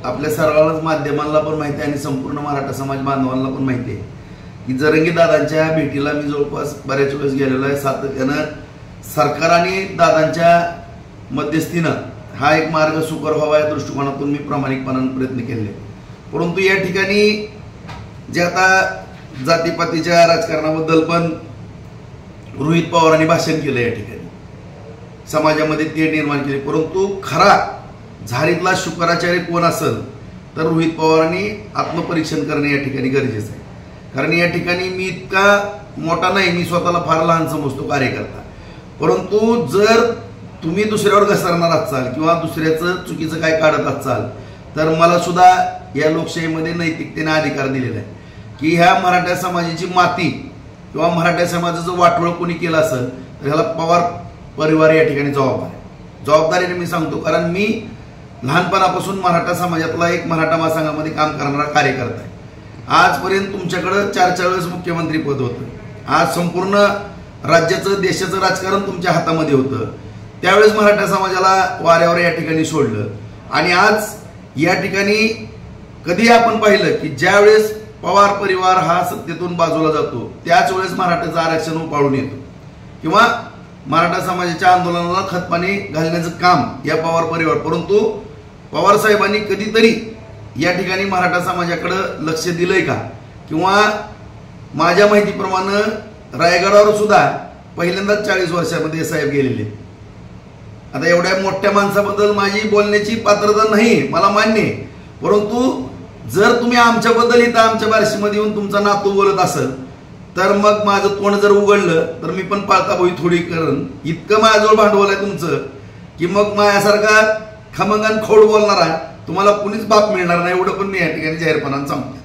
आपल्या सर्वांनाच माध्यमांना पण माहिती आहे आणि संपूर्ण मराठा समाज बांधवांना पण माहिती आहे की जरंगे दादांच्या भेटीला मी जवळपास बऱ्याच वेळेस गेलेलो आहे। सातत्यानं सरकार आणि दादांच्या मध्यस्थीनं हा एक मार्ग सुकर व्हावा या दृष्टिकोनातून मी प्रामाणिकपणाने प्रयत्न केले। परंतु या ठिकाणी जे आता जातीपातीच्या राजकारणाबद्दल पण रोहित पवारांनी भाषण केलं, या ठिकाणी समाजामध्ये ते निर्माण केले। परंतु खरा झारीतला शुक्राचार्य कोण असेल तर रोहित पवारांनी आत्मपरीक्षण करणे या ठिकाणी गरजेचं आहे। कारण या ठिकाणी मी इतका मोठा नाही, मी स्वतःला फार लहान समजतो कार्यकर्ता, परंतु जर तुम्ही दुसऱ्यावर घसरणार असाल किंवा दुसऱ्याचं चुकीचं काय काढत असाल तर मला सुद्धा या लोकशाहीमध्ये नैतिकतेने अधिकार दिलेला आहे की ह्या मराठा समाजाची माती किंवा मराठा समाजाचं वाटोळ कोणी केलं असेल तर ह्याला पवार परिवार या ठिकाणी जबाबदारीने मी सांगतो। कारण मी लहानपणापासून मराठा समाजातला एक मराठा महासंघामध्ये काम करणारा कार्यकर्ता आहे। आजपर्यंत तुमच्याकडे 4 वेळेस मुख्यमंत्री पद होतं, आज संपूर्ण राज्याचं देशाचं राजकारण तुमच्या हातामध्ये होतं, त्यावेळेस मराठा समाजाला वाऱ्यावर या ठिकाणी सोडलं। आणि आज या ठिकाणी कधी आपण पाहिलं की ज्या वेळेस पवार परिवार हा सत्तेतून बाजूला जातो त्याच वेळेस मराठाचं आरक्षण उपाळून येतं किंवा मराठा समाजाच्या आंदोलनाला खतपाणी घालण्याचं काम या पवार परिवार, परंतु पवार साहेबांनी कधीतरी या ठिकाणी मराठा समाजाकडे लक्ष दिलंय का? किंवा माझ्या माहितीप्रमाणे रायगडावर सुद्धा पहिल्यांदाच 40 वर्षामध्ये साहेब गेलेले। आता एवढ्या मोठ्या माणसाबद्दल माझी बोलण्याची पात्रता नाही, मला मान्य आहे, परंतु जर तुम्ही आमच्याबद्दल इथं आमच्या बार्शीमध्ये येऊन तुमचा नातू बोलत असेल तर मग माझं तोंड जर उघडलं तर मी पण पाळताबोई थोडी करण, इतकं माझ्याजवळ भांडवल आहे तुमचं की मग माझ्यासारखा खमंगान खोड बोलणारा तुम्हाला कुणीच बाप मिळणार नाही, एवढं पण मी या ठिकाणी जाहीरपणाने सांगतो।